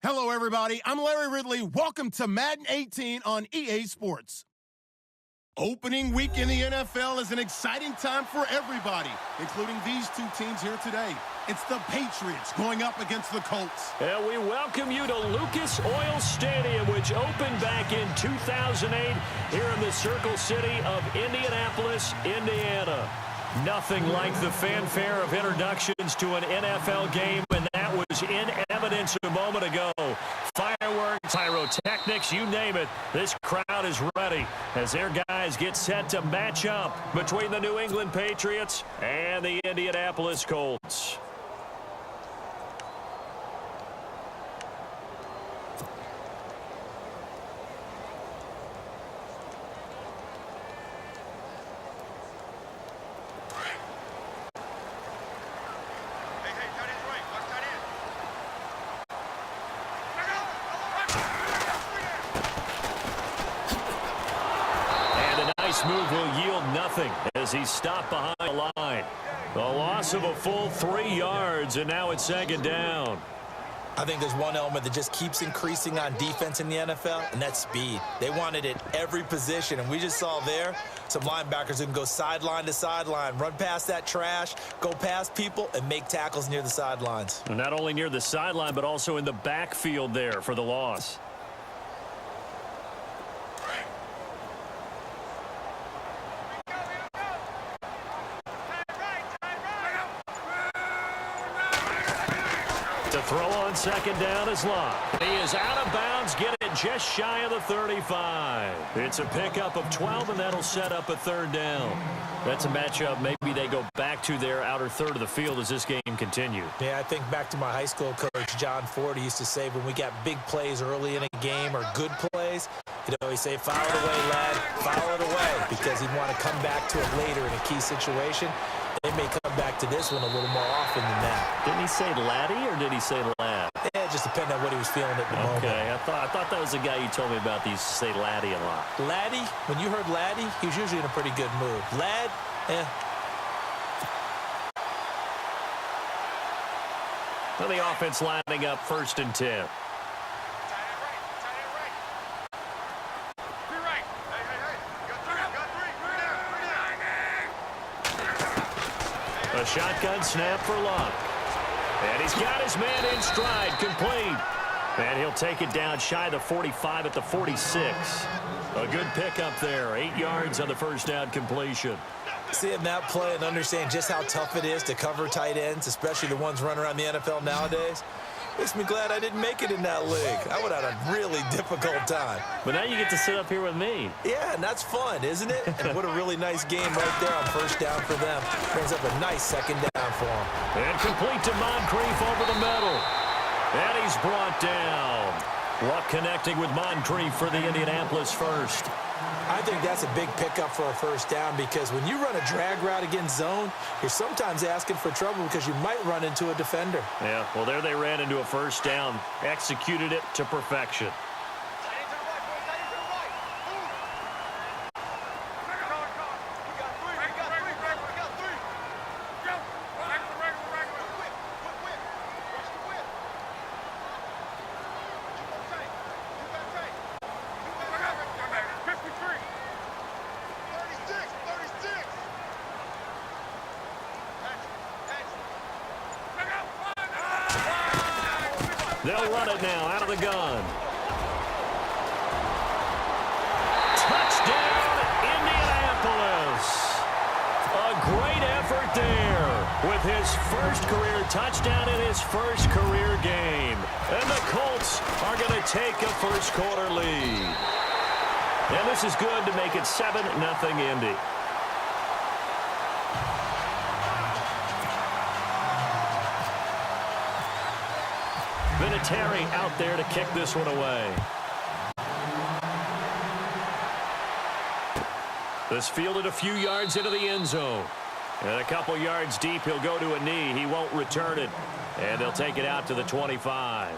Hello, everybody. I'm Larry Ridley. Welcome to Madden 18 on EA Sports. Opening week in the NFL is an exciting time for everybody, including these two teams here today. It's the Patriots going up against the Colts. And we welcome you to Lucas Oil Stadium, which opened back in 2008 here in the Circle City of Indianapolis, Indiana. Nothing like the fanfare of introductions to an NFL game, and that was in evidence a moment ago. Fireworks, pyrotechnics, you name it. This crowd is ready as their guys get set to match up between the New England Patriots and the Indianapolis Colts. Move will yield nothing as he's stopped behind the line. A loss of a full 3 yards, and now it's second down. I think there's one element that just keeps increasing on defense in the NFL, and that's speed. They want it at every position, and we just saw there some linebackers who can go sideline to sideline, run past that trash, go past people, and make tackles near the sidelines. And not only near the sideline, but also in the backfield there for the loss. To throw on second down is Locke. He is out of bounds, get it just shy of the 35. It's a pickup of 12, and that'll set up a third down. That's a matchup maybe they go back to their outer third of the field as this game continues. Yeah, I think back to my high school coach, John Ford. He used to say when we got big plays early in a game or good plays, he'd always say, foul it away, lad, foul it away, because he'd want to come back to it later in a key situation. They may come back to this one a little more often than that. Didn't he say laddie or did he say lad? Yeah, it just depended on what he was feeling at the moment. Okay, I thought that was the guy you told me about. He used to say laddie a lot. Laddie, when you heard laddie, he was usually in a pretty good mood. Lad, Well, the offense lining up 1st and 10. A shotgun snap for Locke. And he's got his man in stride, complete. And he'll take it down shy of the 45 at the 46. A good pickup there, 8 yards on the first down completion. Seeing that play and understand just how tough it is to cover tight ends, especially the ones running around the NFL nowadays, makes me glad I didn't make it in that league. I would have had a really difficult time. But now you get to sit up here with me. Yeah, and that's fun, isn't it? And what a really nice game right there on first down for them. Brings up a nice second down for them. And complete to Moncrief over the middle. And he's brought down. Luck connecting with Moncrief for the Indianapolis first. I think that's a big pickup for a first down because when you run a drag route against zone, you're sometimes asking for trouble because you might run into a defender. Yeah, well, there they ran into a first down, executed it to perfection. They'll run it now out of the gun. Touchdown, Indianapolis. A great effort there with his first career touchdown in his first career game. And the Colts are going to take a first quarter lead. And this is good to make it 7-0 Indy. Vinatieri out there to kick this one away. This fielded a few yards into the end zone. And a couple yards deep, he'll go to a knee. He won't return it. And they'll take it out to the 25.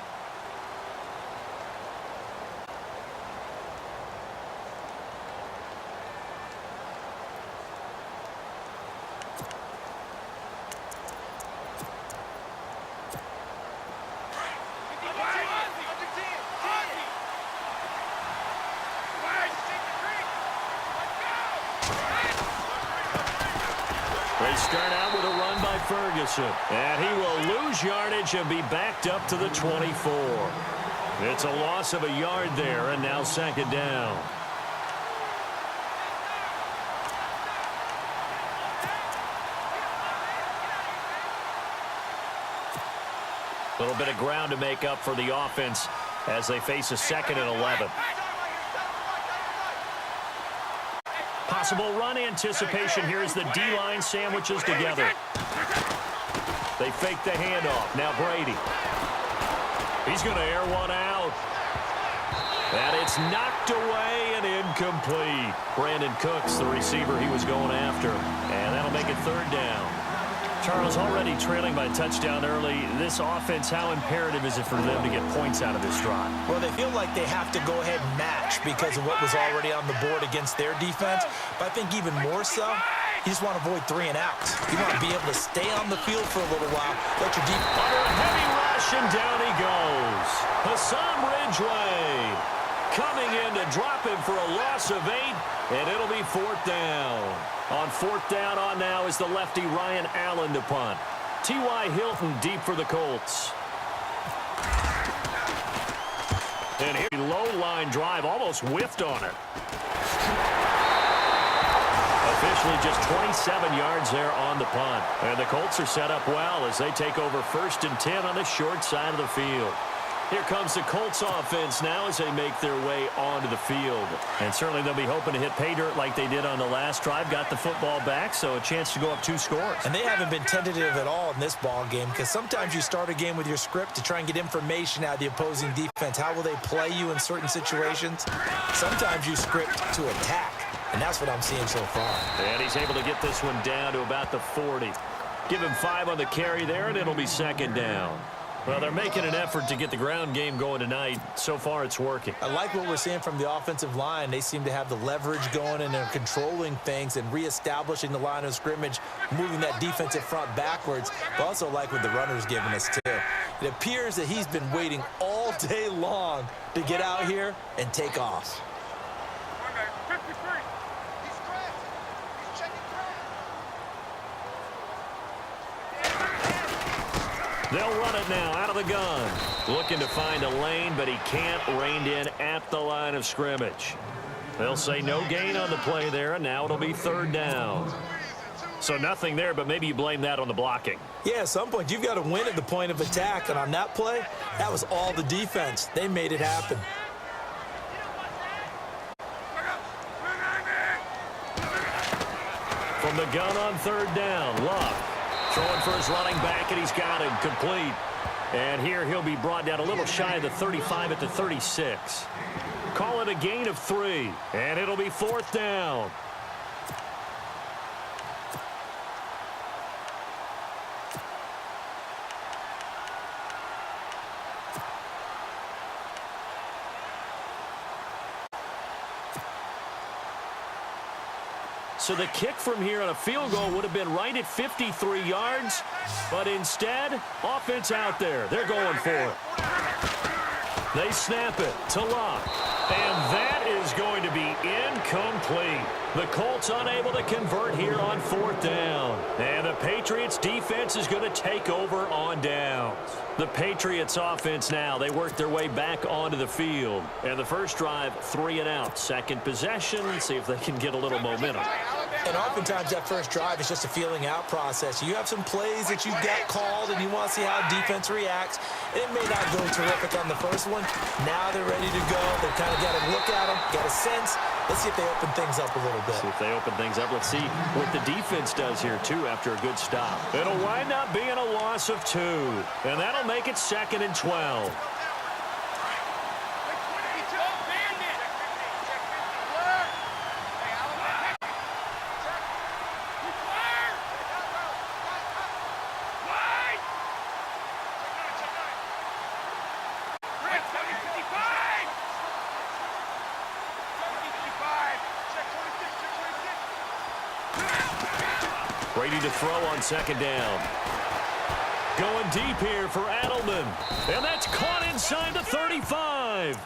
They start out with a run by Ferguson. And he will lose yardage and be backed up to the 24. It's a loss of a yard there, and now second down. A little bit of ground to make up for the offense as they face a 2nd and 11. Possible run anticipation here as the D-line sandwiches together. They fake the handoff. Now Brady. He's going to air one out. And it's knocked away and incomplete. Brandon Cooks, the receiver he was going after. And that'll make it third down. Charles, already trailing by a touchdown early. This offense, how imperative is it for them to get points out of this drive? Well, they feel like they have to go ahead and match because of what was already on the board against their defense. But I think even more so, you just want to avoid 3 and outs. You want to be able to stay on the field for a little while. Let your deep under a heavy rush, and down he goes. Hassan Ridgeway coming in to drop him for a loss of 8, and it'll be 4th down. On 4th down on now is the lefty Ryan Allen to punt. T.Y. Hilton deep for the Colts. And here, low line drive, almost whiffed on it. Officially just 27 yards there on the punt. And the Colts are set up well as they take over 1st and 10 on the short side of the field. Here comes the Colts offense now as they make their way onto the field. And certainly they'll be hoping to hit pay dirt like they did on the last drive. Got the football back, so a chance to go up 2 scores. And they haven't been tentative at all in this ball game because sometimes you start a game with your script to try and get information out of the opposing defense. How will they play you in certain situations? Sometimes you script to attack, and that's what I'm seeing so far. And he's able to get this one down to about the 40. Give him 5 on the carry there, and it'll be 2nd down. Well, they're making an effort to get the ground game going tonight. So far, it's working. I like what we're seeing from the offensive line. They seem to have the leverage going, and they're controlling things and reestablishing the line of scrimmage, moving that defensive front backwards. But also like what the runner's giving us, too. It appears that he's been waiting all day long to get out here and take off. They'll run it now out of the gun. Looking to find a lane, but he can't. Reined in at the line of scrimmage. They'll say no gain on the play there, and now it'll be 3rd down. So nothing there, but maybe you blame that on the blocking. Yeah, at some point, you've got to win at the point of attack. And on that play, that was all the defense. They made it happen. From the gun on 3rd down, Luck. Throwing for his running back, and he's got him complete. And here he'll be brought down a little shy of the 35 at the 36. Call it a gain of 3, and it'll be 4th down. So the kick from here on a field goal would have been right at 53 yards. But instead, offense out there. They're going for it. They snap it to Luck. And that is going to be incomplete. The Colts unable to convert here on 4th down. And the Patriots defense is going to take over on downs. The Patriots offense now, they work their way back onto the field. And the first drive, 3 and out. Second possession, see if they can get a little momentum. And oftentimes that first drive is just a feeling out process. You have some plays that you get called and you want to see how defense reacts. And it may not go terrific on the first one. Now they're ready to go. They've kind of got to look at them, get a sense. Let's see if they open things up a little bit. See if they open things up. Let's see what the defense does here, too, after a good stop. It'll wind up being a loss of 2. And that'll make it 2nd and 12. Brady to throw on 2nd down. Going deep here for Adelman. And that's caught inside the 35.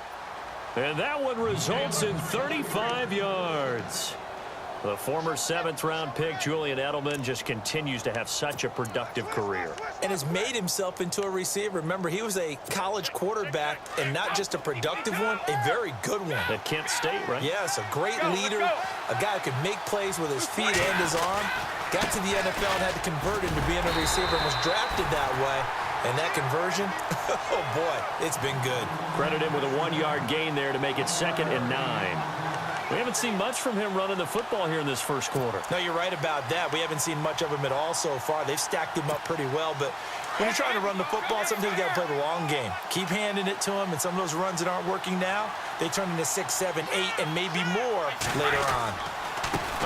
And that one results in 35 yards. The former 7th-round pick, Julian Edelman, just continues to have such a productive career. And has made himself into a receiver. Remember, he was a college quarterback, and not just a productive one, a very good one. At Kent State, right? Yes, a great leader, a guy who could make plays with his feet and his arm. Got to the NFL and had to convert into being a receiver and was drafted that way. And that conversion, oh boy, it's been good. Credit him with a 1-yard gain there to make it 2nd and 9. We haven't seen much from him running the football here in this first quarter. No, you're right about that. We haven't seen much of him at all so far. They've stacked him up pretty well, but when you're trying to run the football, sometimes you got to play the long game. Keep handing it to him, and some of those runs that aren't working now, they turn into 6, 7, 8, and maybe more later on.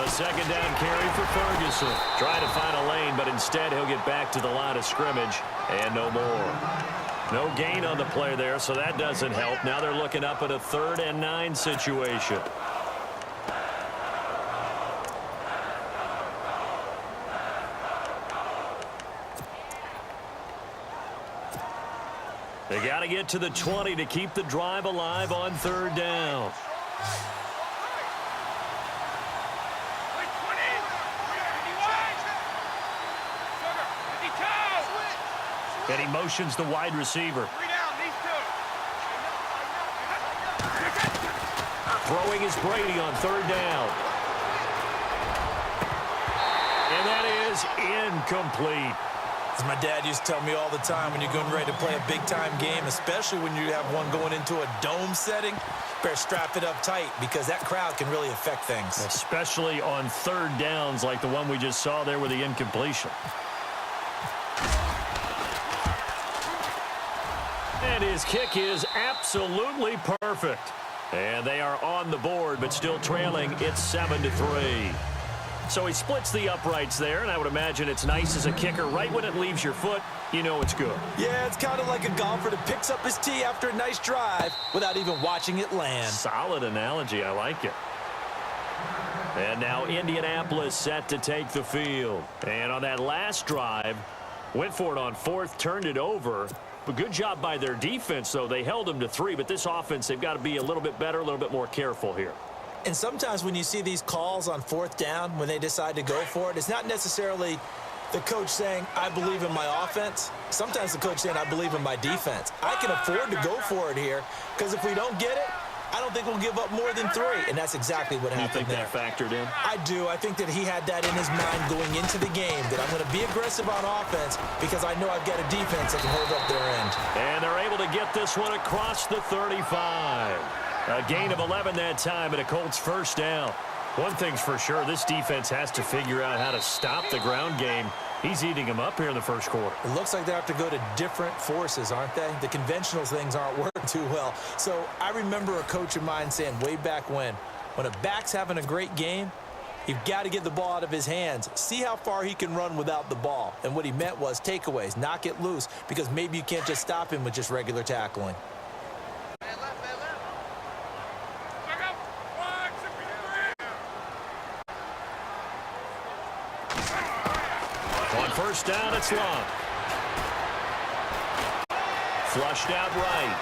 A 2nd down carry for Ferguson. Trying to find a lane, but instead he'll get back to the line of scrimmage, and no more. No gain on the play there, so that doesn't help. Now they're looking up at a 3rd and 9 situation. They got to get to the 20 to keep the drive alive on 3rd down. And he motions the wide receiver. Throwing is Brady on 3rd down. And that is incomplete. As my dad used to tell me all the time, when you're getting ready to play a big-time game, especially when you have one going into a dome setting, better strap it up tight because that crowd can really affect things. Especially on 3rd downs like the one we just saw there with the incompletion. And his kick is absolutely perfect. And they are on the board, but still trailing. It's 7-3. So he splits the uprights there, and I would imagine it's nice as a kicker. Right when it leaves your foot, you know it's good. Yeah, it's kind of like a golfer that picks up his tee after a nice drive without even watching it land. Solid analogy. I like it. And now Indianapolis set to take the field. And on that last drive, went for it on 4th, turned it over. But good job by their defense, though. They held them to 3, but this offense, they've got to be a little bit better, a little bit more careful here. And sometimes when you see these calls on 4th down, when they decide to go for it, it's not necessarily the coach saying, I believe in my offense. Sometimes the coach saying, I believe in my defense. I can afford to go for it here because if we don't get it, I don't think we'll give up more than 3. And that's exactly what happened there. You think that factored in? I do. I think that he had that in his mind going into the game, that I'm going to be aggressive on offense because I know I've got a defense that can hold up their end. And they're able to get this one across the 35. A gain of 11 that time and a Colts 1st down. One thing's for sure, this defense has to figure out how to stop the ground game. He's eating them up here in the first quarter. It looks like they have to go to different forces, aren't they? The conventional things aren't working too well. So I remember a coach of mine saying way back when a back's having a great game, you've got to get the ball out of his hands. See how far he can run without the ball. And what he meant was takeaways, knock it loose, because maybe you can't just stop him with just regular tackling. On 1st down, it's Long. Flushed out right.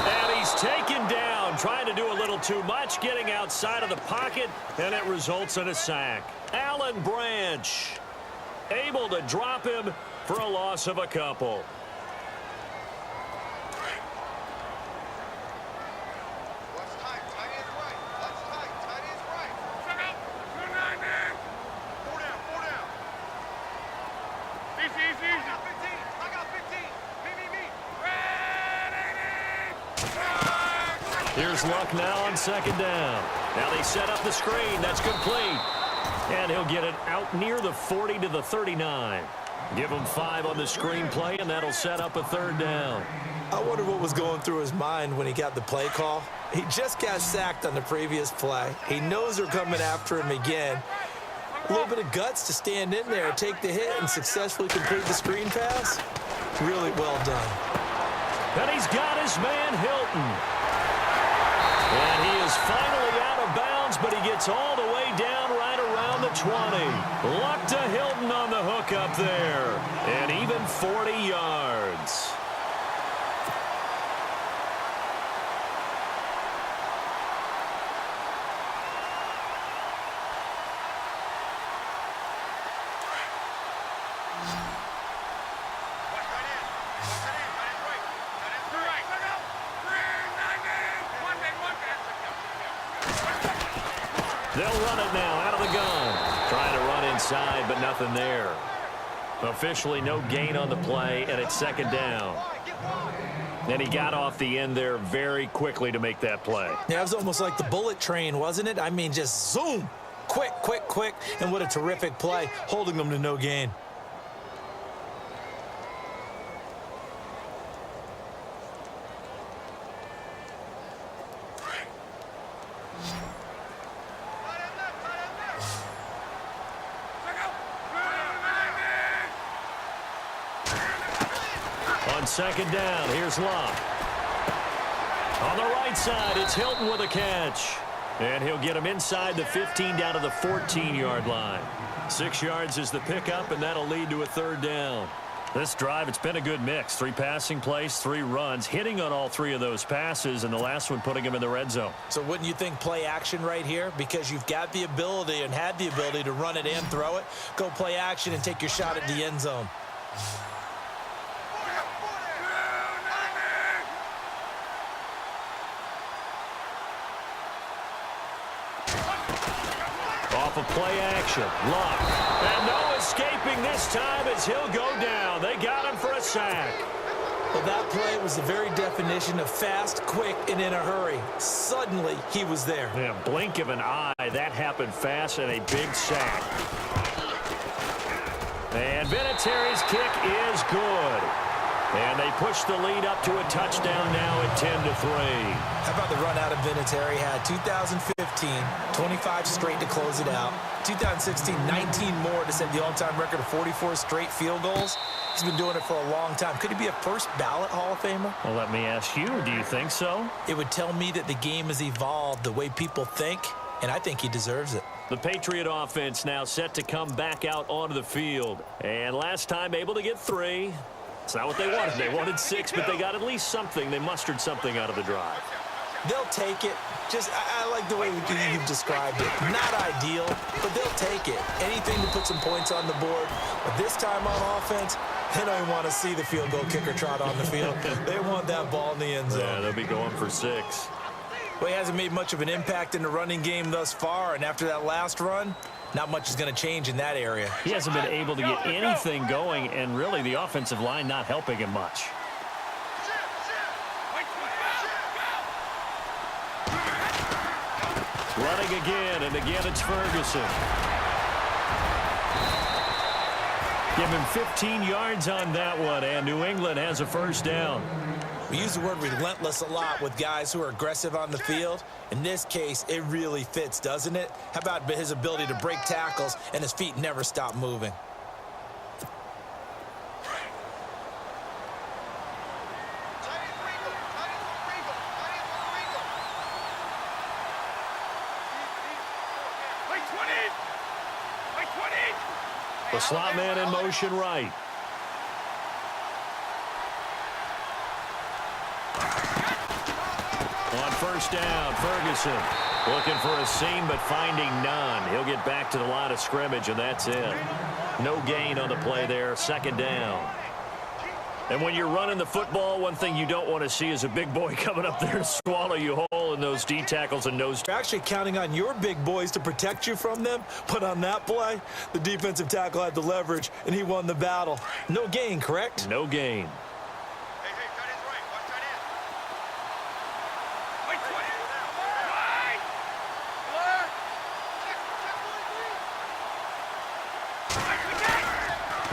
And he's taken down, trying to do a little too much, getting outside of the pocket, and it results in a sack. Alan Branch able to drop him for a loss of a couple. Here's Luck now on 2nd down. Now they set up the screen. That's complete. And he'll get it out near the 40 to the 39. Give him 5 on the screen play, and that'll set up a 3rd down. I wonder what was going through his mind when he got the play call. He just got sacked on the previous play. He knows they're coming after him again. A little bit of guts to stand in there, take the hit, and successfully complete the screen pass. Really well done. And he's got his man Hilton. And he is finally out of bounds, but he gets all the way down right around the 20. Luck to Hilton on the hook up there. And even 40 yards. They'll run it now out of the gun. Trying to run inside, but nothing there. Officially no gain on the play, and it's second down. And he got off the end there very quickly to make that play. Yeah, it was almost like the bullet train, wasn't it? I mean, just zoom. Quick, quick, quick. And what a terrific play, holding them to no gain. On second down, here's Locke. On the right side, it's Hilton with a catch. And he'll get him inside the 15 down to the 14-yard line. 6 yards is the pickup, and that'll lead to a third down. This drive, it's been a good mix. 3 passing plays, 3 runs, hitting on all 3 of those passes, and the last one putting him in the red zone. So wouldn't you think play action right here? Because you've got the ability and had the ability to run it and throw it. Go play action and take your shot at the end zone. Off of play action, Locke. And no escaping this time as he'll go down. They got him for a sack. Well, that play was the very definition of fast, quick, and in a hurry. Suddenly, he was there. Yeah, blink of an eye. That happened fast and a big sack. And Vinatieri's kick is good. And they push the lead up to a touchdown now at 10-3. How about the run out of Vinatieri? Had 2015, 25 straight to close it out. 2016, 19 more to set the all-time record of 44 straight field goals. He's been doing it for a long time. Could he be a first ballot Hall of Famer? Well, let me ask you, do you think so? It would tell me that the game has evolved the way people think, and I think he deserves it. The Patriot offense now set to come back out onto the field. And last time able to get 3. It's not what they wanted. They wanted 6, but they got at least something. They mustered something out of the drive. They'll take it. I like the way you've described it. Not ideal, but they'll take it. Anything to put some points on the board. But this time on offense, they don't even want to see the field goal kicker trot on the field. They want that ball in the end zone. Yeah, they'll be going for 6. Well, he hasn't made much of an impact in the running game thus far, and after that last run, not much is going to change in that area. He hasn't been able to get anything going, and really the offensive line not helping him much. Running again, and again it's Ferguson. Give him 15 yards on that one, and New England has a first down. We use the word relentless a lot with guys who are aggressive on the field. In this case, it really fits, doesn't it? How about his ability to break tackles and his feet never stop moving? The slot man in motion right. On first down, Ferguson looking for a seam but finding none. He'll get back to the line of scrimmage, and that's it. No gain on the play there, second down. And when you're running the football, one thing you don't want to see is a big boy coming up there to swallow you whole in those D tackles and nose. You're actually counting on your big boys to protect you from them, but on that play, the defensive tackle had the leverage, and he won the battle. No gain, correct? No gain.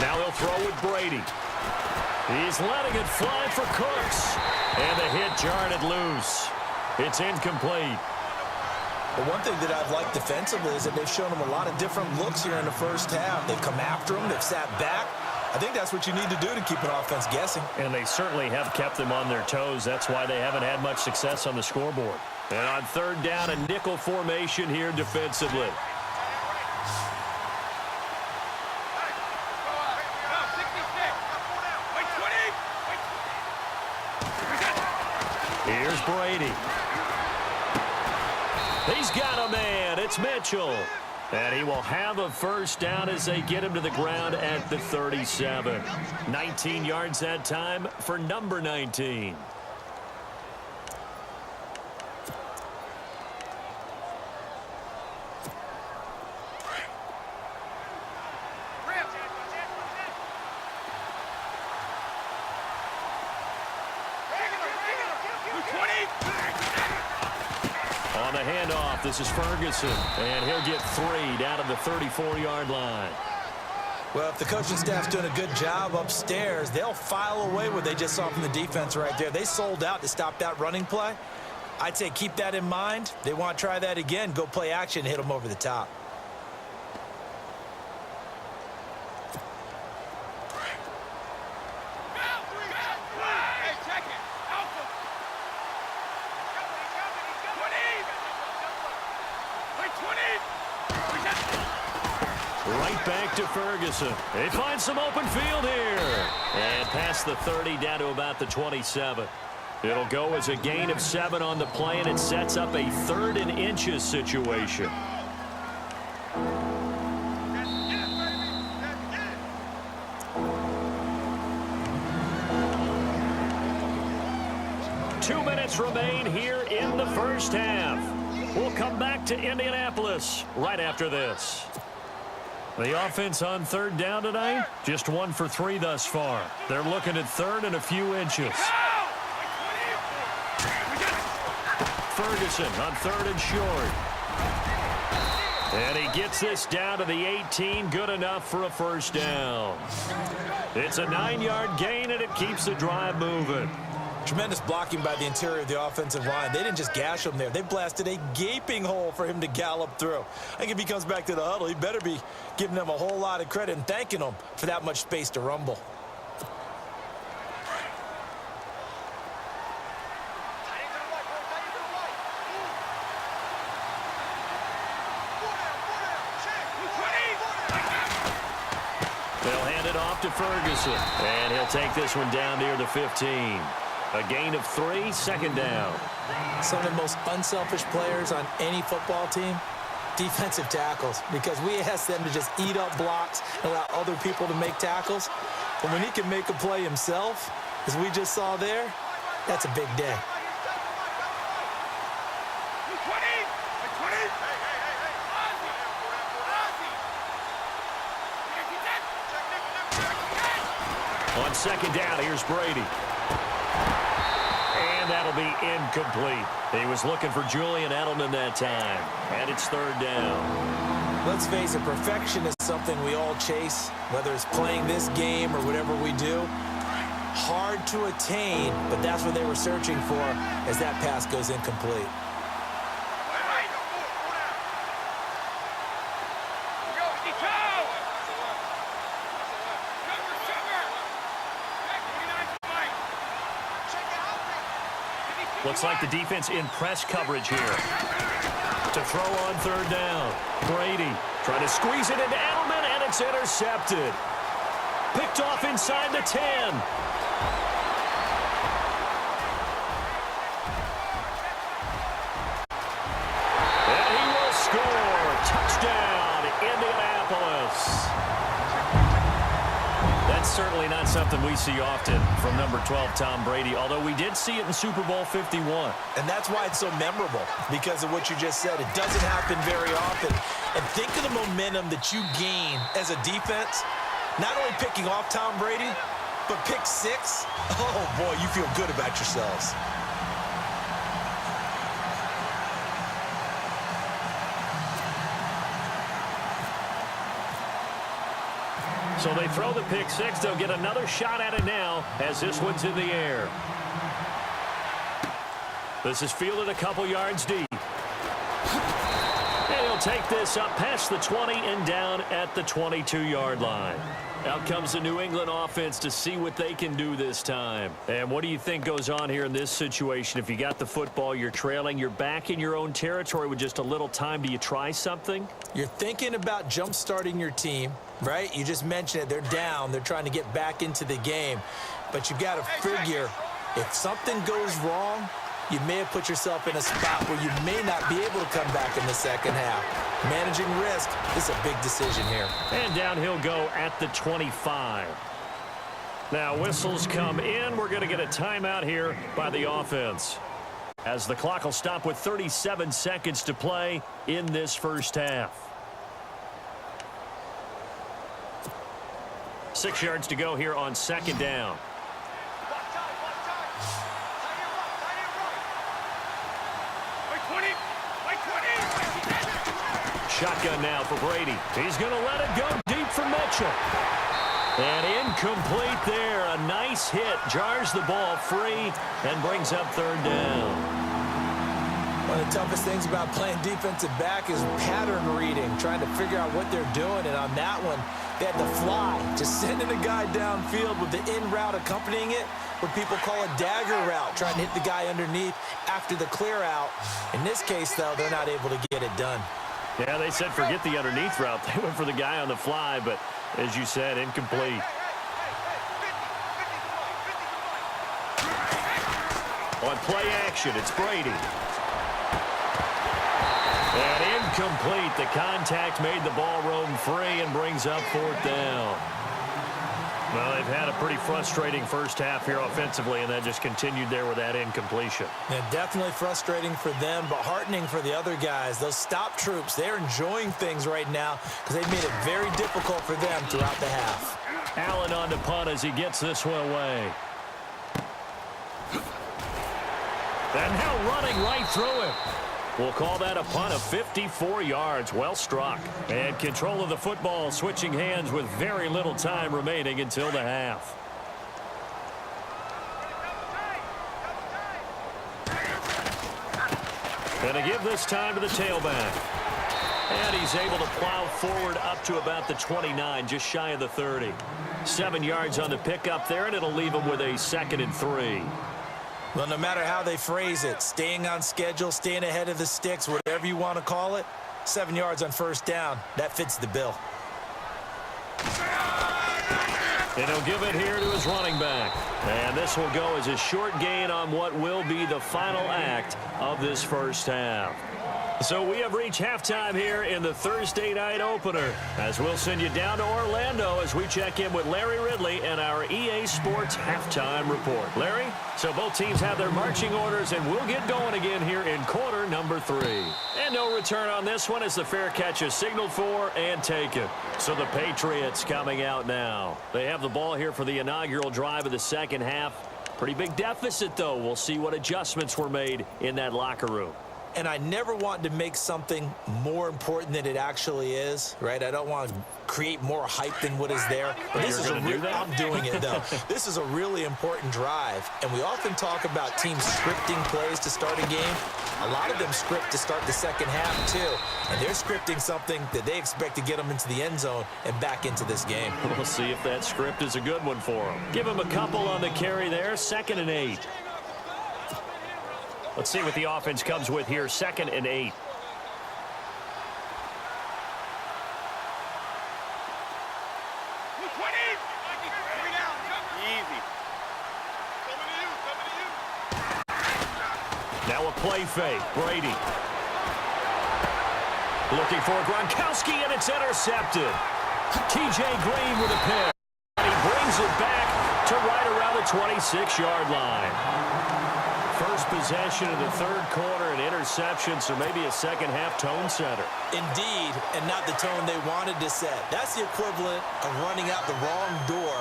Now they'll throw with Brady. He's letting it fly for Cooks. And the hit jarred it loose. It's incomplete. But one thing that I've liked defensively is that they've shown him a lot of different looks here in the first half. They've come after him. They've sat back. I think that's what you need to do to keep an offense guessing. And they certainly have kept them on their toes. That's why they haven't had much success on the scoreboard. And on third down, a nickel formation here defensively. Here's Brady. He's got a man. It's Mitchell. And he will have a first down as they get him to the ground at the 37. 19 yards that time for number 19. handoff. This is Ferguson, and he'll get 3 down to the 34-yard line. Well, if the coaching staff's doing a good job upstairs, they'll file away what they just saw from the defense right there. They sold out to stop that running play. I'd say keep that in mind. They want to try that again. Go play action, hit them over the top. Right back to Ferguson. They find some open field here. And past the 30 down to about the 27. It'll go as a gain of 7 on the play, and it sets up a 3rd and inches situation. Two minutes remain here in the first half. We'll come back to Indianapolis right after this. The offense on 3rd down today, just 1 for 3 thus far. They're looking at 3rd and a few inches. Ferguson on 3rd and short. And he gets this down to the 18, good enough for a first down. It's a 9-yard gain, and it keeps the drive moving. Tremendous blocking by the interior of the offensive line. They didn't just gash him there. They blasted a gaping hole for him to gallop through. I think if he comes back to the huddle, he better be giving them a whole lot of credit and thanking them for that much space to rumble. They'll hand it off to Ferguson, and he'll take this one down near the 15. A gain of 3, 2nd down. Some of the most unselfish players on any football team, defensive tackles, because we ask them to just eat up blocks and allow other people to make tackles. But when he can make a play himself, as we just saw there, that's a big day. On 2nd down, here's Brady. And that'll be incomplete. He was looking for Julian Edelman that time. And it's 3rd down. Let's face it, perfection is something we all chase, whether it's playing this game or whatever we do. Hard to attain, but that's what they were searching for as that pass goes incomplete. Looks like the defense in press coverage here. To throw on 3rd down. Brady trying to squeeze it into Edelman, and it's intercepted. Picked off inside the 10. And he will score. Touchdown, Indianapolis. That's certainly not something we see often from number 12, Tom Brady, although we did see it in Super Bowl 51. And that's why it's so memorable, because of what you just said. It doesn't happen very often. And think of the momentum that you gain as a defense, not only picking off Tom Brady, but pick 6. Oh, boy, you feel good about yourselves. So they throw the pick 6. They'll get another shot at it now as this one's in the air. This is fielded a couple yards deep. And he'll take this up past the 20 and down at the 22-yard line. Out comes the New England offense to see what they can do this time. And what do you think goes on here in this situation? If you got the football, you're trailing, you're back in your own territory with just a little time. Do you try something? You're thinking about jump-starting your team, right? You just mentioned it. They're down. They're trying to get back into the game. But you've got to figure if something goes wrong, you may have put yourself in a spot where you may not be able to come back in the second half. Managing risk is a big decision here. And down he'll go at the 25. Now whistles come in. We're going to get a timeout here by the offense, as the clock will stop with 37 seconds to play in this first half. 6 yards to go here on 2nd down. shotgun now for Brady. He's going to let it go deep for Mitchell. And incomplete there. A nice hit. Jars the ball free and brings up third down. One of the toughest things about playing defensive back is pattern reading, trying to figure out what they're doing. And on that one, they had to fly, just sending a guy downfield with the in route accompanying it, what people call a dagger route, trying to hit the guy underneath after the clear out. In this case, though, they're not able to get it done. Yeah, they said forget the underneath route. They went for the guy on the fly, but as you said, incomplete. On play action, it's Brady. And incomplete. The contact made the ball roam free and brings up fourth down. Well, they've had a pretty frustrating first half here offensively, and that just continued there with that incompletion. Yeah, definitely frustrating for them, but heartening for the other guys. Those stop troops, they're enjoying things right now because they've made it very difficult for them throughout the half. Allen on to punt as he gets this one away. And now running right through him. We'll call that a punt of 54 yards. Well struck. And control of the football switching hands with very little time remaining until the half. Going to give this time to the tailback. And he's able to plow forward up to about the 29, just shy of the 30. 7 yards on the pickup there, and it'll leave him with a 2nd and 3. Well, no matter how they phrase it, staying on schedule, staying ahead of the sticks, whatever you want to call it, 7 yards on first down, that fits the bill. And he'll give it here to his running back. And this will go as a short gain on what will be the final act of this first half. So we have reached halftime here in the Thursday night opener, as we'll send you down to Orlando as we check in with Larry Ridley and our EA Sports halftime report. Larry, so both teams have their marching orders, and we'll get going again here in quarter number 3. And no return on this one as the fair catch is signaled for and taken. So the Patriots coming out now. They have the ball here for the inaugural drive of the second half. Pretty big deficit, though. We'll see what adjustments were made in that locker room. And I never want to make something more important than it actually is, right? I don't want to create more hype than what is there. But this is I'm doing it, though. This is a really important drive. And we often talk about teams scripting plays to start a game. A lot of them script to start the second half, too. And they're scripting something that they expect to get them into the end zone and back into this game. We'll see if that script is a good one for them. Give them a couple on the carry there, 2nd and 8. Let's see what the offense comes with here, 2nd and 8. Now a play fake. Brady. Looking for Gronkowski, and it's intercepted. TJ Green with a pick. He brings it back to right around the 26-yard line. First possession of the third quarter, an interception, so maybe a second-half tone setter. Indeed, and not the tone they wanted to set. That's the equivalent of running out the wrong door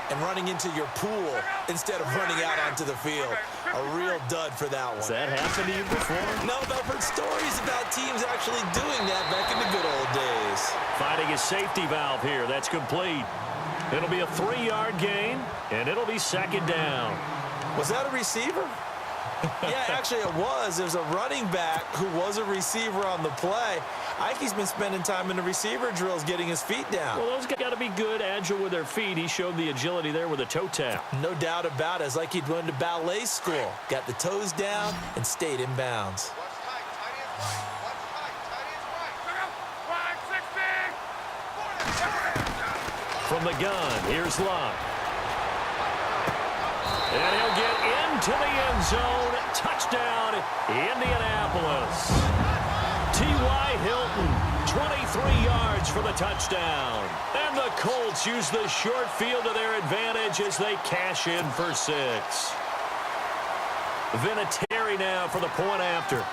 and running into your pool instead of running out onto the field. A real dud for that one. Has that happened to you before? No, but I've heard stories about teams actually doing that back in the good old days. Finding a safety valve here. That's complete. It'll be a 3-yard gain, and it'll be 2nd down. Was that a receiver? Yeah, actually it was. There's a running back who was a receiver on the play. I think he's been spending time in the receiver drills getting his feet down. Well, those got to be good, agile with their feet. He showed the agility there with a toe tap. No doubt about it. It's like he'd went to ballet school. Got the toes down and stayed in bounds. From the gun, here's Love. And he'll get into the end zone. Touchdown, Indianapolis. T.Y. Hilton, 23 yards for the touchdown. And the Colts use the short field to their advantage as they cash in for 6. Vinatieri now for the point after.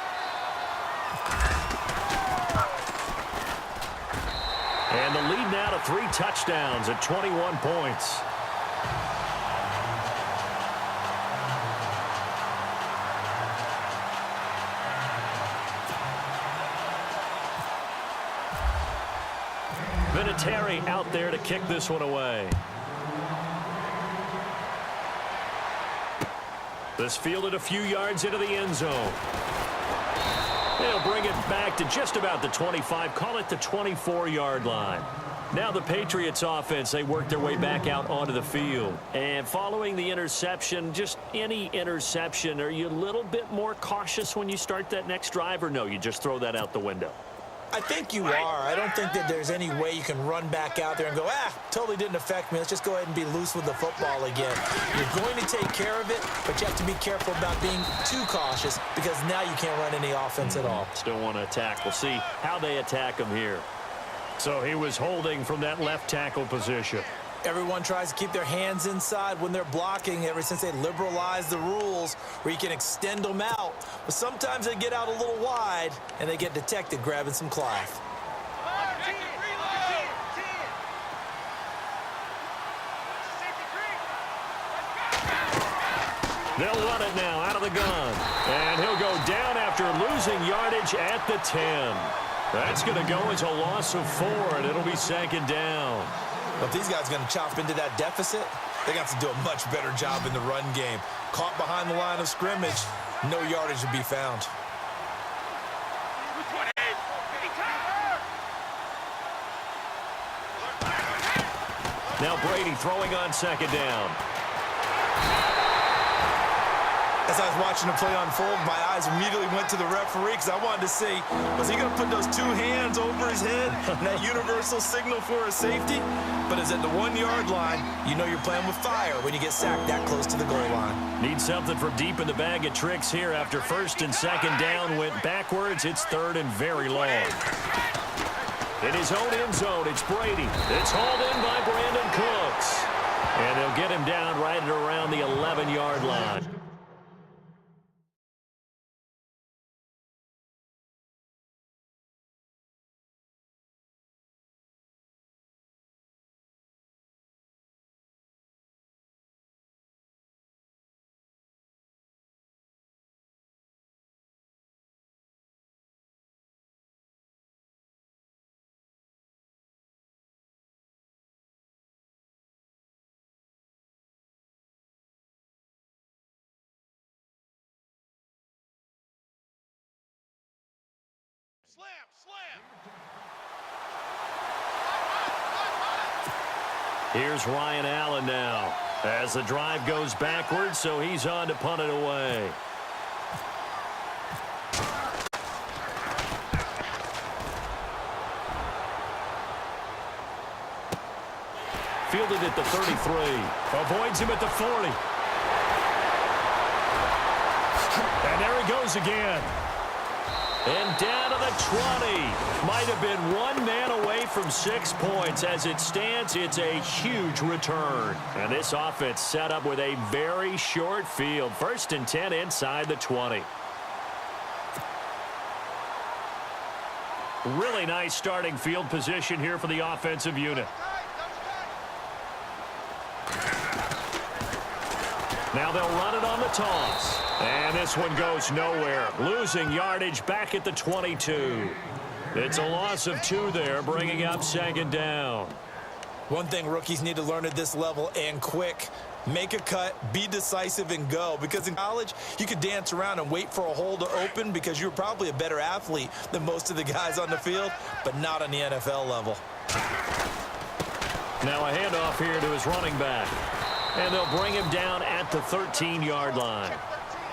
And the lead now to 3 touchdowns at 21 points. Vinatieri out there to kick this one away. This fielded a few yards into the end zone. They'll bring it back to just about the 25, call it the 24-yard line. Now the Patriots offense, they work their way back out onto the field. And following the interception, just any interception, are you a little bit more cautious when you start that next drive, or no, you just throw that out the window? I think you are. I don't think that there's any way you can run back out there and go, totally didn't affect me. Let's just go ahead and be loose with the football again. You're going to take care of it, but you have to be careful about being too cautious because now you can't run any offense at all. Still want to attack. We'll see how they attack him here. So he was holding from that left tackle position. Everyone tries to keep their hands inside when they're blocking ever since they liberalized the rules where you can extend them out. But sometimes they get out a little wide and they get detected grabbing some cloth. They'll run it now out of the gun. And he'll go down after losing yardage at the 10. That's going to go as a loss of 4, and it'll be 2nd down. But these guys are going to chop into that deficit. They got to do a much better job in the run game. Caught behind the line of scrimmage, no yardage to be found. Now Brady throwing on 2nd down. As I was watching the play unfold, my eyes immediately went to the referee because I wanted to see, was he going to put those 2 hands over his head, that universal signal for a safety? But it's at the 1-yard line. You know you're playing with fire when you get sacked that close to the goal line. Need something from deep in the bag of tricks here after 1st and 2nd down went backwards. It's 3rd and very long. In his own end zone, it's Brady. It's hauled in by Brandon Cooks. And they'll get him down right at around the 11-yard line. Here's Ryan Allen now as the drive goes backwards, so he's on to punt it away. Fielded at the 33. Avoids him at the 40. And there he goes again. And down to the 20. Might have been 1 man away from 6 points. As it stands, it's a huge return. And this offense set up with a very short field. 1st and 10 inside the 20. Really nice starting field position here for the offensive unit. Now they'll run it on the toss. And this one goes nowhere. Losing yardage back at the 22. It's a loss of 2 there, bringing up 2nd down. One thing rookies need to learn at this level, and quick, make a cut, be decisive, and go. Because in college, you could dance around and wait for a hole to open because you're probably a better athlete than most of the guys on the field, but not on the NFL level. Now a handoff here to his running back. And they'll bring him down at the 13-yard line.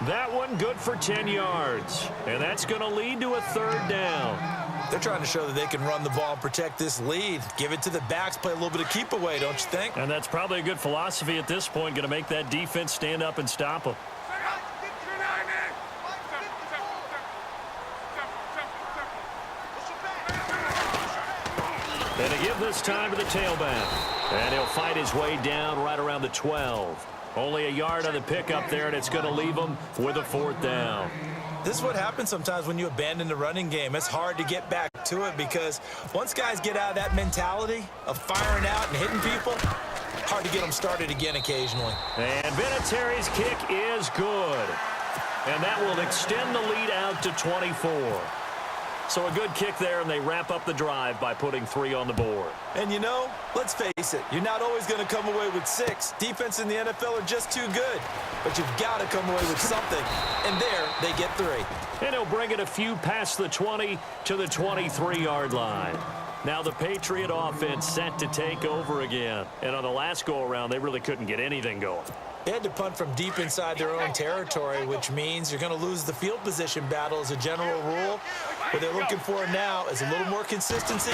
That one good for 10 yards. And that's going to lead to a 3rd down. They're trying to show that they can run the ball and protect this lead. Give it to the backs, play a little bit of keep away, don't you think? And that's probably a good philosophy at this point, going to make that defense stand up and stop them. And to give this time to the tailback. And he'll fight his way down right around the 12. Only a yard on the pickup there, and it's going to leave him with a 4th down. This is what happens sometimes when you abandon the running game. It's hard to get back to it because once guys get out of that mentality of firing out and hitting people, hard to get them started again occasionally. And Vinatieri's kick is good. And that will extend the lead out to 24. So a good kick there, and they wrap up the drive by putting 3 on the board. And, let's face it, you're not always going to come away with 6. Defense in the NFL are just too good. But you've got to come away with something. And there, they get 3. And he'll bring it a few past the 20 to the 23-yard line. Now the Patriot offense set to take over again. And on the last go-around, they really couldn't get anything going. They had to punt from deep inside their own territory, which means you're going to lose the field position battle as a general rule. What they're looking for now is a little more consistency,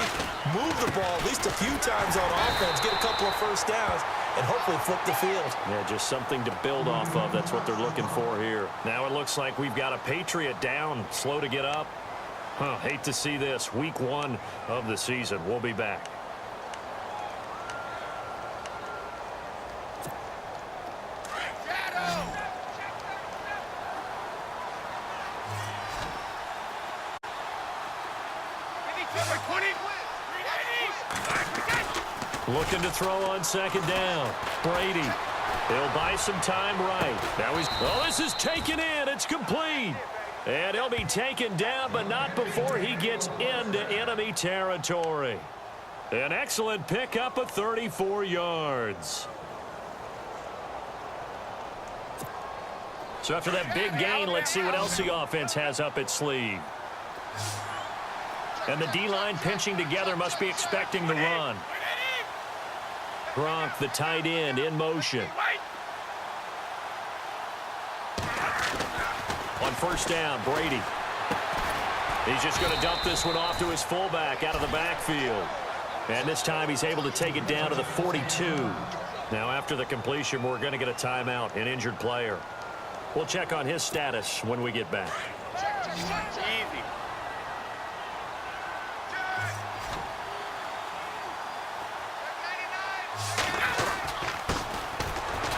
move the ball at least a few times on offense, get a couple of first downs, and hopefully flip the field. Yeah, just something to build off of. That's what they're looking for here. Now it looks like we've got a Patriot down, slow to get up. Hate to see this. Week 1 of the season. We'll be back. Looking to throw on second down. Brady. He'll buy some time right. Now this is taken in. It's complete. And he'll be taken down, but not before he gets into enemy territory. An excellent pickup of 34 yards. So after that big gain, let's see what else the offense has up its sleeve. And the D-line pinching together, must be expecting the run. Gronk, the tight end, in motion. On first down, Brady. He's just going to dump this one off to his fullback out of the backfield. And this time he's able to take it down to the 42. Now after the completion, we're going to get a timeout, an injured player. We'll check on his status when we get back. Easy.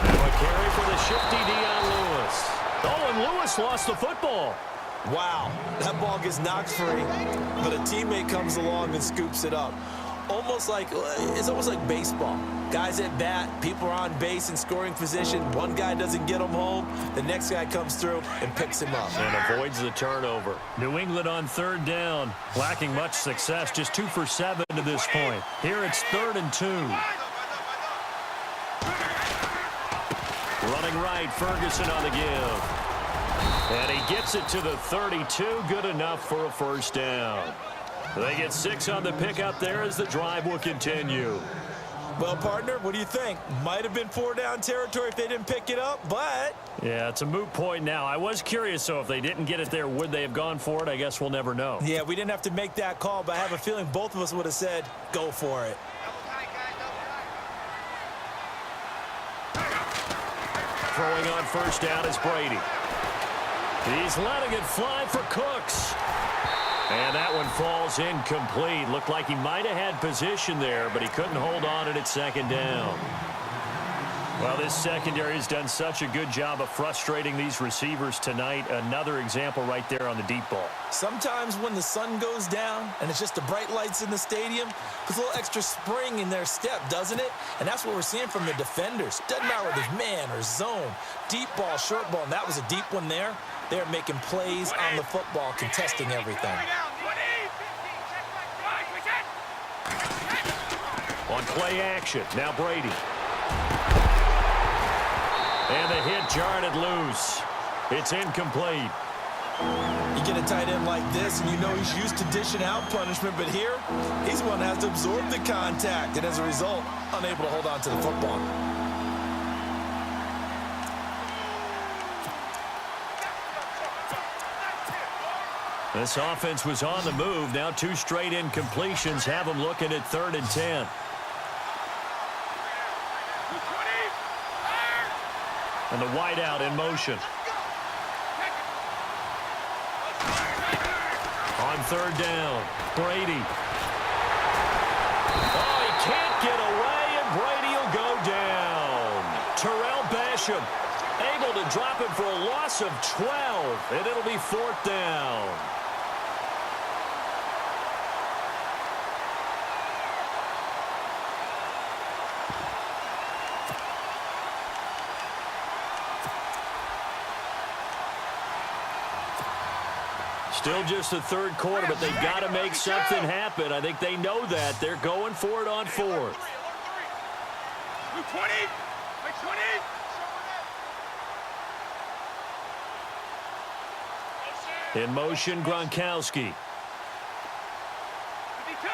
Now a carry for the shifty Dion Lewis. Oh, and Lewis lost the football. Wow, that ball gets knocked free, but a teammate comes along and scoops it up. It's almost like baseball. Guys at bat, people are on base in scoring position. One guy doesn't get him home. The next guy comes through and picks him up. And avoids the turnover. New England on third down. Lacking much success. Just 2 for 7 to this point. Here it's 3rd and 2. Running right, Ferguson on the give. And he gets it to the 32. Good enough for a first down. They get 6 on the pickup there as the drive will continue. Well, partner, what do you think? Might have been 4-down territory if they didn't pick it up, but... Yeah, it's a moot point now. I was curious, so if they didn't get it there, would they have gone for it? I guess we'll never know. Yeah, we didn't have to make that call, but I have a feeling both of us would have said, go for it. Throwing on first down is Brady. He's letting it fly for Cooks. And that one falls incomplete. Looked like he might have had position there, but he couldn't hold on at second down. Well, this secondary has done such a good job of frustrating these receivers tonight. Another example right there on the deep ball. Sometimes when the sun goes down and it's just the bright lights in the stadium, puts a little extra spring in their step, doesn't it? And that's what we're seeing from the defenders. Doesn't matter whether it's man or zone, deep ball, short ball, and that was a deep one there. They're making plays on the football, contesting everything. On play action, now Brady. And the hit jarred it loose. It's incomplete. You get a tight end like this, and you know he's used to dishing out punishment, but here, he's the one that has to absorb the contact, and as a result, unable to hold on to the football. This offense was on the move. Now 2 straight incompletions have them looking at 3rd and 10. And the wideout in motion. On 3rd down, Brady. Oh, he can't get away, and Brady will go down. Terrell Basham able to drop him for a loss of 12, and it'll be 4th down. Still just the third quarter, but they've got to make something happen. I think they know that. They're going for it on fourth. 20. In motion, Gronkowski. 52.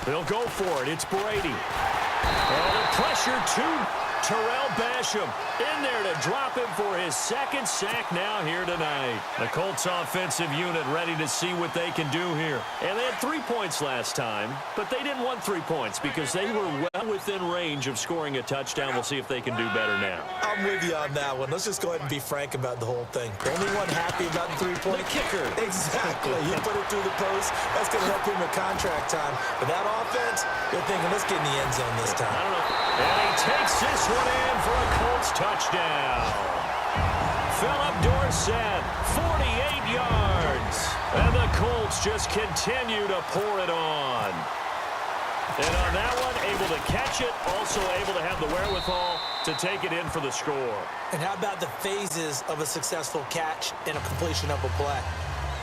They'll go for it. It's Brady. Oh, the pressure to Terrell Basham in there to drop him for his second sack now here tonight. The Colts offensive unit ready to see what they can do here. And they had 3 points last time, but they didn't want 3 points because they were well within range of scoring a touchdown. We'll see if they can do better now. I'm with you on that one. Let's just go ahead and be frank about the whole thing. The only one happy about the 3 point kicker. Exactly. He put it through the post. That's going to help him with contract time. But that offense, they're thinking, let's get in the end zone this time. I don't know. And he takes this one in for a Colts touchdown. Philip Dorsett, 48 yards. And the Colts just continue to pour it on. And on that one, able to catch it, also able to have the wherewithal to take it in for the score. And how about the phases of a successful catch and a completion of a play?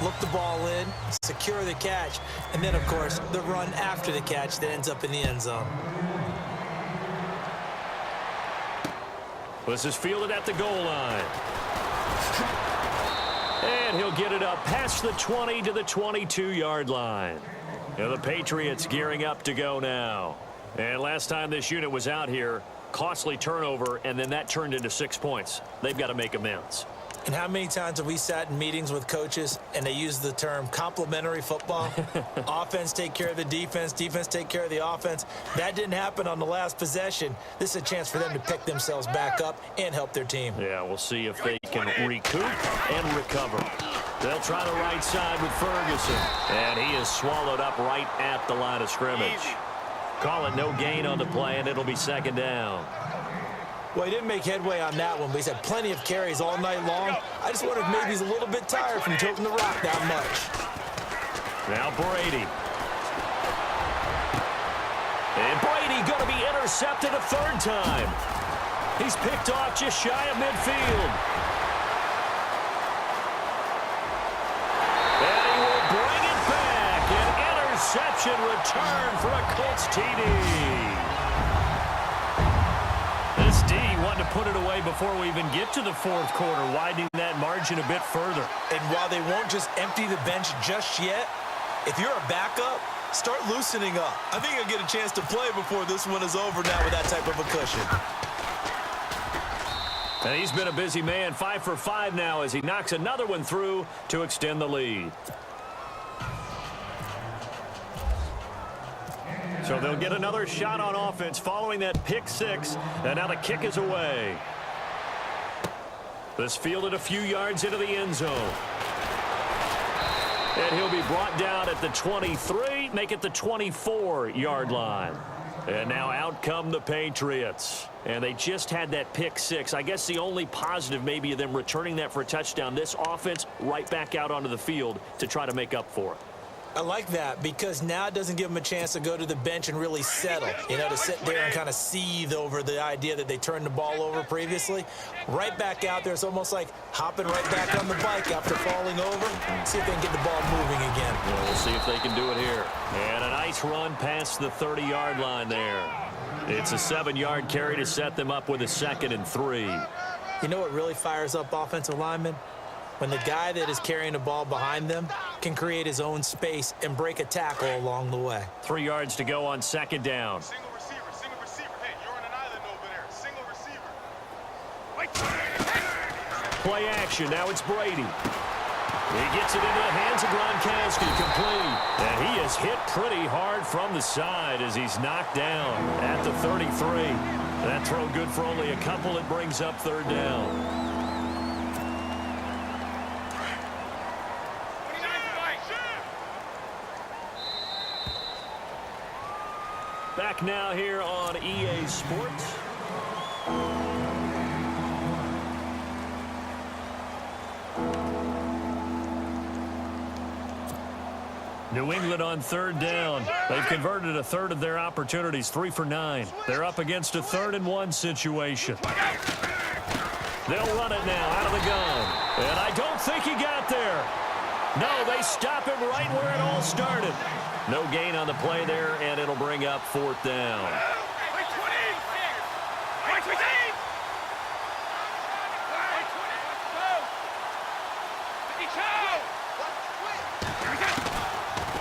Look the ball in, secure the catch, and then, of course, the run after the catch that ends up in the end zone. This is fielded at the goal line. And he'll get it up past the 20 to the 22-yard line. And the Patriots gearing up to go now. And last time this unit was out here, costly turnover, and then that turned into 6 points. They've got to make amends. And how many times have we sat in meetings with coaches and they use the term complementary football? Offense take care of the defense, defense take care of the offense. That didn't happen on the last possession. This is a chance for them to pick themselves back up and help their team. Yeah, we'll see if they can recoup and recover. They'll try the right side with Ferguson. And he is swallowed up right at the line of scrimmage. Call it no gain on the play, and it'll be second down. Well, he didn't make headway on that one, but he's had plenty of carries all night long. I just wonder if maybe he's a little bit tired from toting the rock that much. Now Brady. And Brady going to be intercepted a third time. He's picked off just shy of midfield. And he will bring it back. An interception return for a Colts TD. This D wanted to put it away before we even get to the fourth quarter, widening that margin a bit further. And while they won't just empty the bench just yet, if you're a backup, start loosening up. I think you'll get a chance to play before this one is over now with that type of a cushion. And he's been a busy man, 5 for 5 now as he knocks another one through to extend the lead. So they'll get another shot on offense following that pick six. And now the kick is away. This fielded a few yards into the end zone. And he'll be brought down at the 23, make it the 24-yard line. And now out come the Patriots. And they just had that pick six. I guess the only positive maybe of them returning that for a touchdown. This offense right back out onto the field to try to make up for it. I like that because now it doesn't give them a chance to go to the bench and really settle, you know, to sit there and kind of seethe over the idea that they turned the ball over previously. Right back out there, it's almost like hopping right back on the bike after falling over. See if they can get the ball moving again. Well, we'll see if they can do it here. And a nice run past the 30-yard line there. It's a 7-yard carry to set them up with a 2nd and 3. You know what really fires up offensive linemen? When the guy that is carrying the ball behind them can create his own space and break a tackle along the way. 3 yards to go on 2nd down. Single receiver, single receiver. Hey, you're on an island over there. Single receiver. Play action. Now it's Brady. He gets it into the hands of Gronkowski, complete. And he is hit pretty hard from the side as he's knocked down at the 33. That throw good for only a couple. It brings up 3rd down. Back now here on EA Sports. New England on 3rd down. They've converted a third of their opportunities, 3 for 9. They're up against a 3rd and 1 situation. They'll run it now out of the gun. And I don't think he got there. No, they stop him right where it all started. No gain on the play there, and it'll bring up 4th down.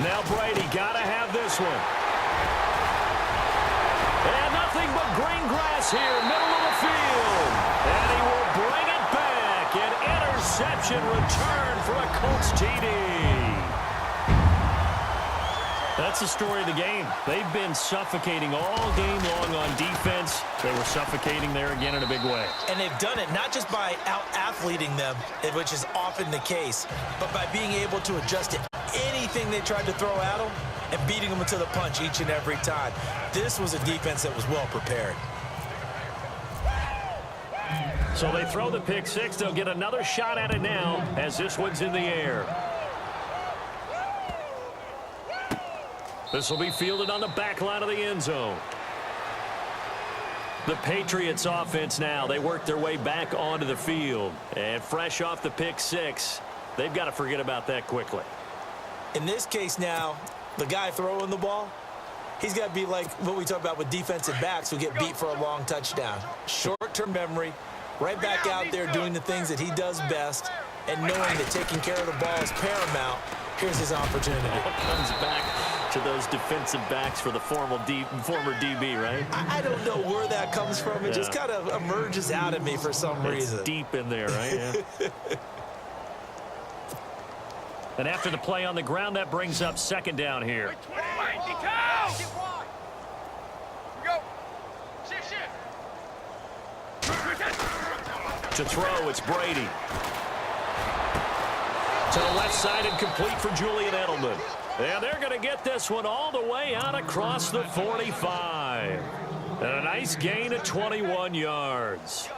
Now Brady got to have this one. And nothing but green grass here, middle of the field. And he will bring it back. An interception return for a Colts TD. That's the story of the game. They've been suffocating all game long on defense. They were suffocating there again in a big way. And they've done it not just by out-athleting them, which is often the case, but by being able to adjust to anything they tried to throw at them and beating them to the punch each and every time. This was a defense that was well prepared. So they throw the pick six. They'll get another shot at it now as this one's in the air. This will be fielded on the back line of the end zone. The Patriots offense now. They work their way back onto the field. And fresh off the pick six, they've got to forget about that quickly. In this case now, the guy throwing the ball, he's got to be like what we talk about with defensive backs who get beat for a long touchdown. Short-term memory, right back out there doing the things that he does best, and knowing that taking care of the ball is paramount. Here's his opportunity. All comes back to those defensive backs for the former DB, right? I don't know where that comes from. It just kind of emerges out of me for some reason. It's deep in there, right? Yeah. And after the play on the ground, that brings up 2nd down here. To throw, it's Brady. To the left side and complete for Julian Edelman. And they're going to get this one all the way out across the 45. And a nice gain of 21 yards.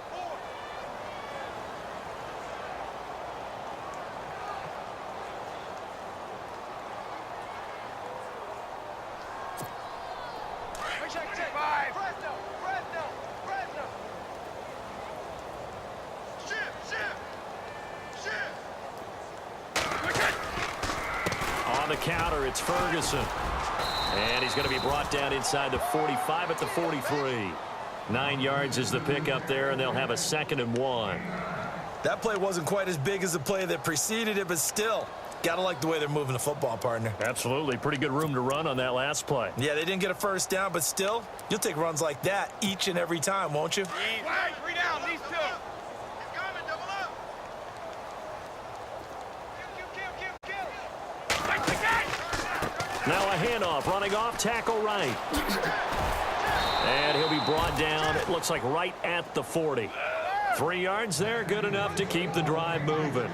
On the counter, it's Ferguson. And he's going to be brought down inside the 45 at the 43. 9 yards is the pickup there, and they'll have a 2nd and 1. That play wasn't quite as big as the play that preceded it, but still, got to like the way they're moving the football, partner. Absolutely. Pretty good room to run on that last play. Yeah, they didn't get a first down, but still, you'll take runs like that each and every time, won't you? 3 down, these 2. Now a handoff, running off, tackle right. And he'll be brought down, it looks like right at the 40. 3 yards there, good enough to keep the drive moving.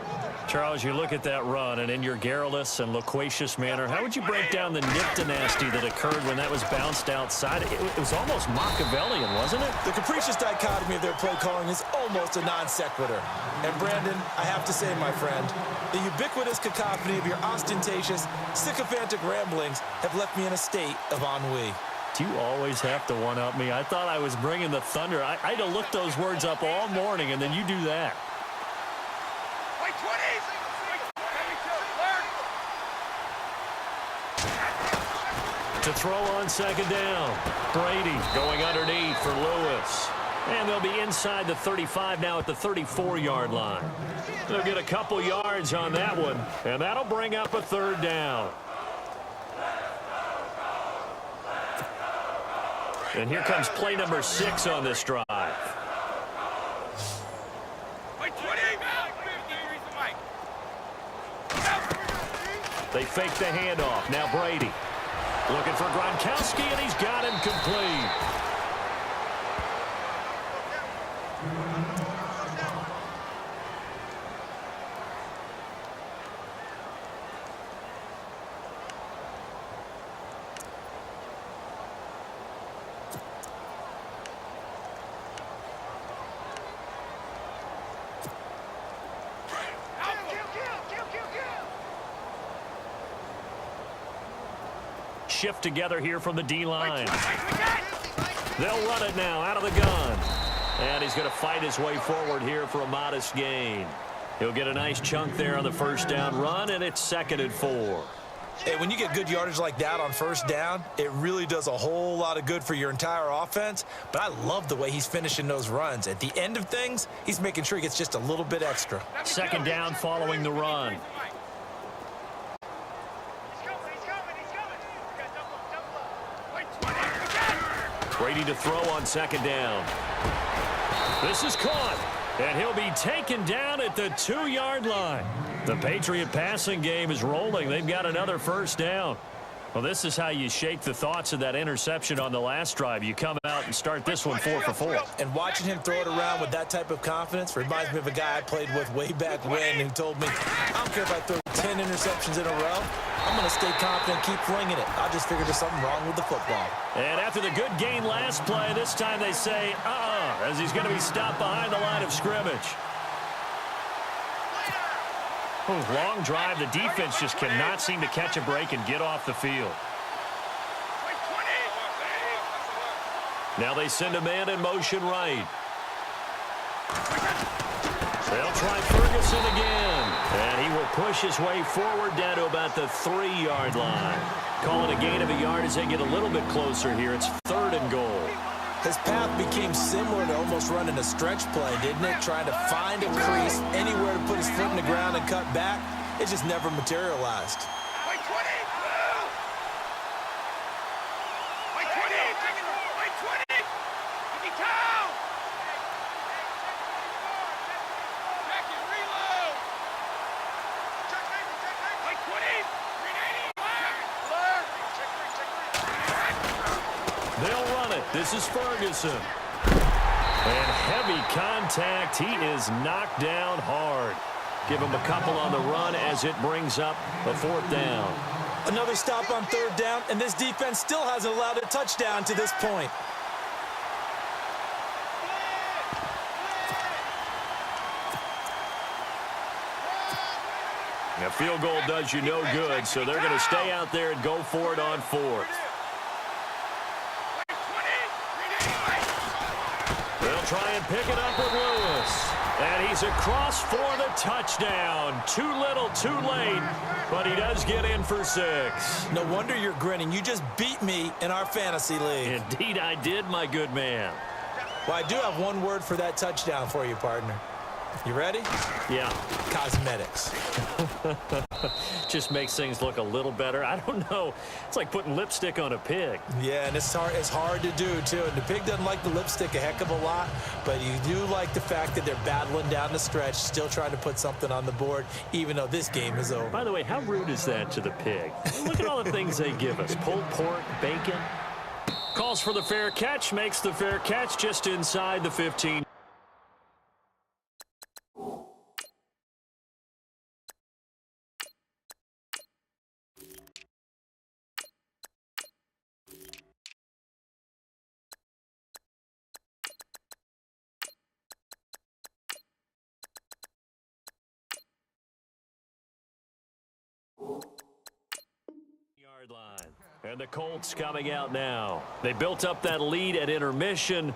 Charles, you look at that run, and in your garrulous and loquacious manner, how would you break down the nip-nasty that occurred when that was bounced outside? It was almost Machiavellian, wasn't it? The capricious dichotomy of their play calling is almost a non sequitur. And Brandon, I have to say, my friend, the ubiquitous cacophony of your ostentatious, sycophantic ramblings have left me in a state of ennui. Do you always have to one-up me? I thought I was bringing the thunder. I had to look those words up all morning, and then you do that. To throw on 2nd down. Brady going underneath for Lewis. And they'll be inside the 35 now at the 34-yard line. They'll get a couple yards on that one, and that'll bring up a 3rd down. And here comes play number 6 on this drive. They fake the handoff. Now Brady. Looking for Gronkowski, and he's got him complete. Shift together here from the D-line. They'll run it now out of the gun. And he's going to fight his way forward here for a modest gain. He'll get a nice chunk there on the first down run, and it's 2nd and 4. Hey, when you get good yardage like that on first down, it really does a whole lot of good for your entire offense. But I love the way he's finishing those runs. At the end of things, he's making sure he gets just a little bit extra. 2nd down following the run. Brady to throw on 2nd down. This is caught, and he'll be taken down at the 2-yard line. The Patriot passing game is rolling. They've got another first down. Well, this is how you shake the thoughts of that interception on the last drive. You come out and start this one 4 for 4. And watching him throw it around with that type of confidence reminds me of a guy I played with way back when who told me, I don't care if I throw 10 interceptions in a row. I'm going to stay confident, keep flinging it. I just figured there's something wrong with the football. And after the good gain last play, this time they say, as he's going to be stopped behind the line of scrimmage. Long drive. The defense just cannot seem to catch a break and get off the field. Now they send a man in motion right. They'll try Ferguson again. And he will push his way forward down to about the 3-yard line. Calling a gain of a yard as they get a little bit closer here. It's 3rd and goal. His path became similar to almost running a stretch play, didn't it? Trying to find a crease, anywhere to put his foot in the ground and cut back. It just never materialized. They'll run it. This is Ferguson. And heavy contact. He is knocked down hard. Give him a couple on the run as it brings up a 4th down. Another stop on 3rd down, and this defense still hasn't allowed a touchdown to this point. A field goal does you no good, so they're going to stay out there and go for it on 4th. They'll try and pick it up with Lewis. And he's across for the touchdown. Too little, too late, but he does get in for 6. No wonder you're grinning. You just beat me in our fantasy league. Indeed I did, my good man. Well, I do have one word for that touchdown for you, partner. You ready? Yeah. Cosmetics. Just makes things look a little better. I don't know. It's like putting lipstick on a pig. Yeah, and it's hard to do, too. And the pig doesn't like the lipstick a heck of a lot, but you do like the fact that they're battling down the stretch, still trying to put something on the board, even though this game is over. By the way, how rude is that to the pig? Look at all the things they give us. Pulled pork, bacon. Calls for the fair catch, makes the fair catch just inside the 15. Yard line. And the Colts coming out now. They built up that lead at intermission,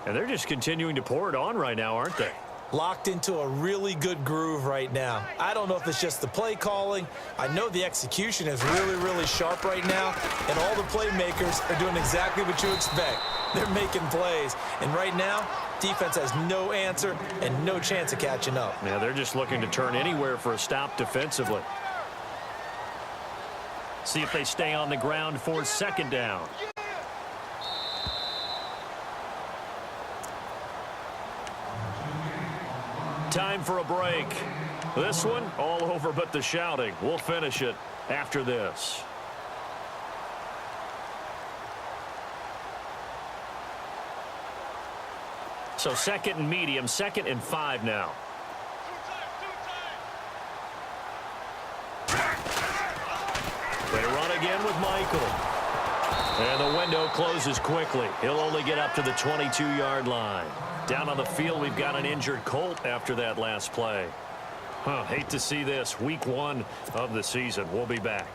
and they're just continuing to pour it on right now, aren't they? Locked into a really good groove right now. I don't know if it's just the play calling. I know the execution is really, really sharp right now, and all the playmakers are doing exactly what you expect. They're making plays, and right now, defense has no answer and no chance of catching up. Yeah, they're just looking to turn anywhere for a stop defensively. See if they stay on the ground for 2nd down. Time for a break. This one, all over but the shouting. We'll finish it after this. So 2nd and medium, 2nd and 5 now. They run again with Michael. And the window closes quickly. He'll only get up to the 22-yard line. Down on the field, we've got an injured Colt after that last play. Hate to see this. Week 1 of the season. We'll be back.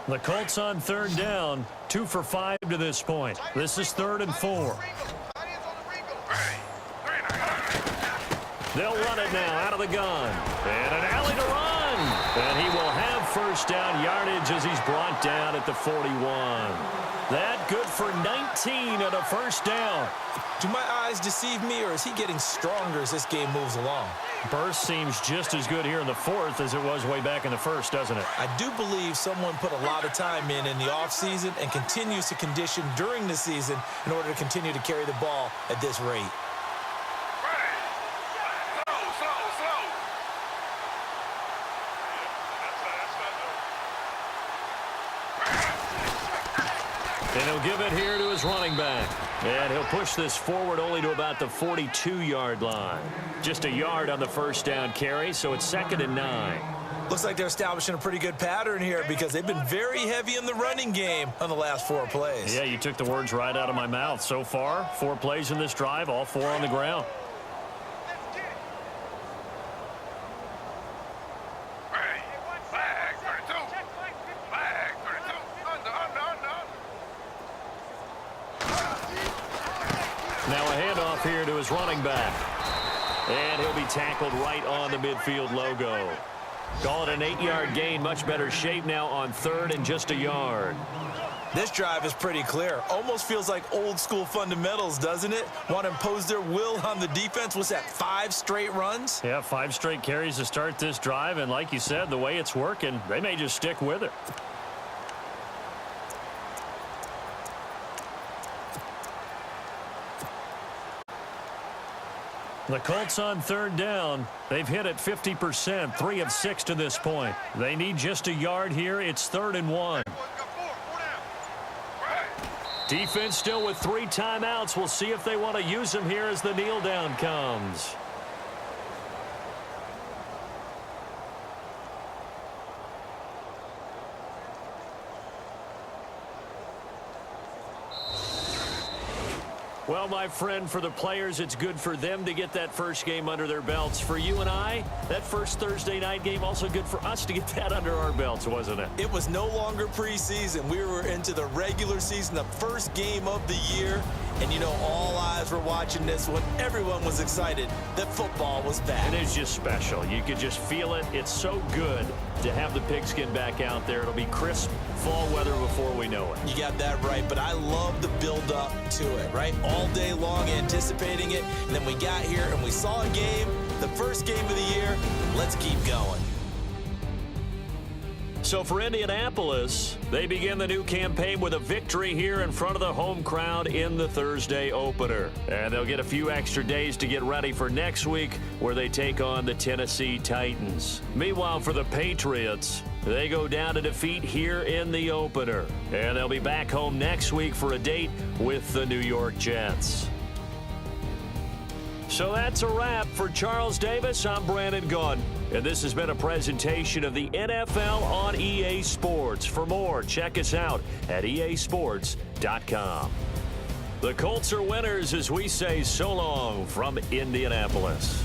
The Colts on third down, 2 for 5 to this point. This is 3rd and 4. They'll run it now out of the gun. And an alley to run. And he will have first down yardage as he's brought down at the 41. That good for 19 and a first down. Do my eyes deceive me, or is he getting stronger as this game moves along? Burst seems just as good here in the 4th as it was way back in the 1st, doesn't it? I do believe someone put a lot of time in the offseason and continues to condition during the season in order to continue to carry the ball at this rate. And he'll give it here to his running back. And he'll push this forward only to about the 42-yard line. Just a yard on the first down carry, so it's 2nd and 9. Looks like they're establishing a pretty good pattern here because they've been very heavy in the running game on the last 4 plays. Yeah, you took the words right out of my mouth. So far, 4 plays in this drive, all 4 on the ground. Now a handoff here to his running back. And he'll be tackled right on the midfield logo. Call it an 8-yard gain. Much better shape now on 3rd and just a yard. This drive is pretty clear. Almost feels like old school fundamentals, doesn't it? Want to impose their will on the defense. What's that, 5 straight runs? Yeah, 5 straight carries to start this drive. And like you said, the way it's working, they may just stick with it. The Colts on 3rd down. They've hit it 50%, 3 of 6 to this point. They need just a yard here. It's 3rd and 1. Defense still with 3 timeouts. We'll see if they want to use them here as the kneel down comes. Well, my friend, for the players, it's good for them to get that first game under their belts. For you and I, that first Thursday night game, also good for us to get that under our belts, wasn't it? It was no longer preseason. We were into the regular season, the first game of the year. And, you know, all eyes were watching this one. Everyone was excited that football was back. It is just special. You could just feel it. It's so good to have the pigskin back out there. It'll be crisp fall weather before we know it. You got that right, but I love the build-up to it, right? All day long anticipating it, and then we got here and we saw a game, the first game of the year. Let's keep going. So for Indianapolis, they begin the new campaign with a victory here in front of the home crowd in the Thursday opener. And they'll get a few extra days to get ready for next week where they take on the Tennessee Titans. Meanwhile, for the Patriots, they go down to defeat here in the opener. And they'll be back home next week for a date with the New York Jets. So that's a wrap. For Charles Davis, I'm Brandon Gaudin. And this has been a presentation of the NFL on EA Sports. For more, check us out at easports.com. The Colts are winners as we say so long from Indianapolis.